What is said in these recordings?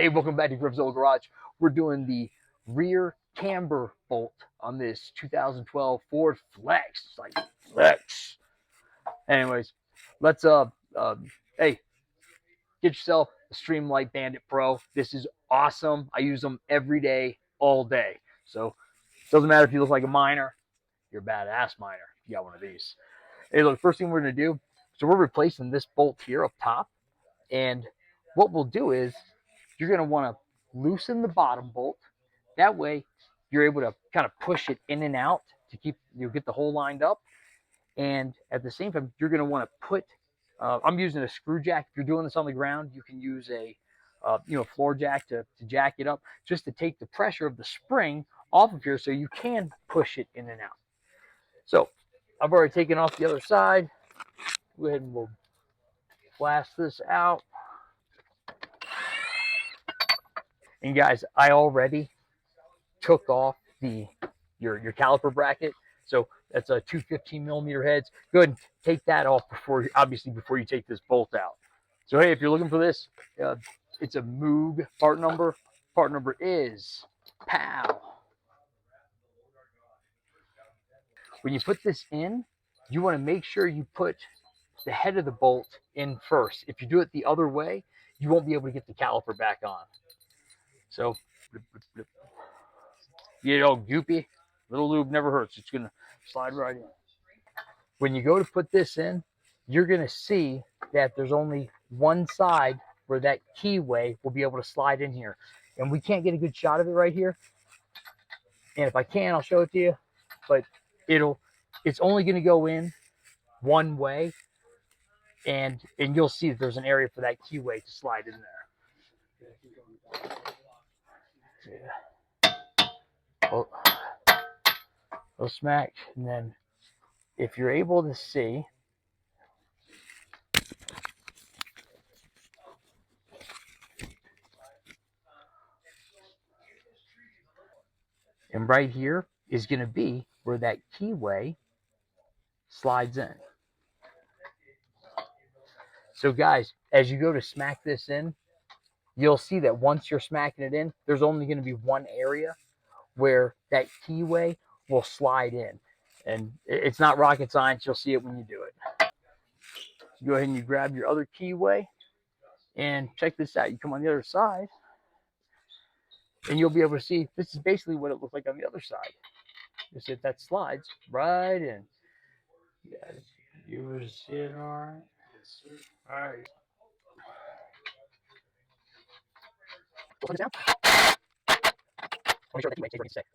Hey, welcome back to Griffzilla Garage. We're doing the rear camber bolt on this 2012 Ford Flex. It's like Flex. Anyways, let's hey, get yourself a Streamlight Bandit Pro. This is awesome. I use them every day, all day. So it doesn't matter if you look like a miner, you're a badass miner. You got one of these. Hey, look, first thing we're gonna do, so we're replacing this bolt here up top, and what we'll do is you're gonna want to loosen the bottom bolt. That way you're able to kind of push it in and out to keep, you'll get the hole lined up. And at the same time, you're going to want to put, I'm using a screw jack. If you're doing this on the ground, you can use a, floor jack to jack it up, just to take the pressure of the spring off of here so you can push it in and out. So I've already taken off the other side. Go ahead and we'll blast this out. And guys, I already took off your caliper bracket. So that's a 215 millimeter heads. Go ahead and take that off before you take this bolt out. So hey, if you're looking for this, it's a Moog part number. Part number is POW. When you put this in, you want to make sure you put the head of the bolt in first. If you do it the other way, you won't be able to get the caliper back on. So, get it all goopy. Little lube never hurts. It's going to slide right in. When you go to put this in, you're going to see that there's only one side where that keyway will be able to slide in here. And we can't get a good shot of it right here. And if I can, I'll show it to you. But it's only going to go in one way. And you'll see that there's an area for that keyway to slide in there. Yeah. We'll smack, and then if you're able to see, and right here is going to be where that keyway slides in. So guys, as you go to smack this in, you'll see that once you're smacking it in, there's only going to be one area where that keyway will slide in. And it's not rocket science. You'll see it when you do it. So go ahead and you grab your other keyway, and check this out. You come on the other side, and you'll be able to see this is basically what it looks like on the other side. Just if that slides right in. Yeah, you will see it all right. Yes, sir. All right. Put it down. Make sure that keyway stays where it needs to stay.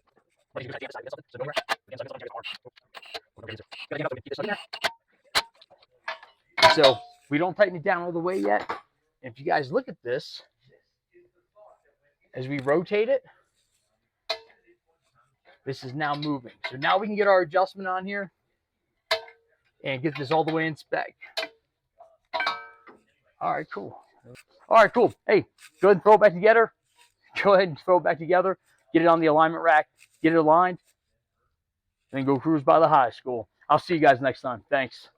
What you do is the other side, you got something, so don't worry. Again, so I get something to keep this in there. So we don't tighten it down all the way yet. And if you guys look at this, as we rotate it, this is now moving. So now we can get our adjustment on here and get this all the way in spec. All right, cool. All right, cool. Hey, go ahead and throw it back together. Go ahead and throw it back together. Get it on the alignment rack. Get it aligned. And then go cruise by the high school. I'll see you guys next time. Thanks.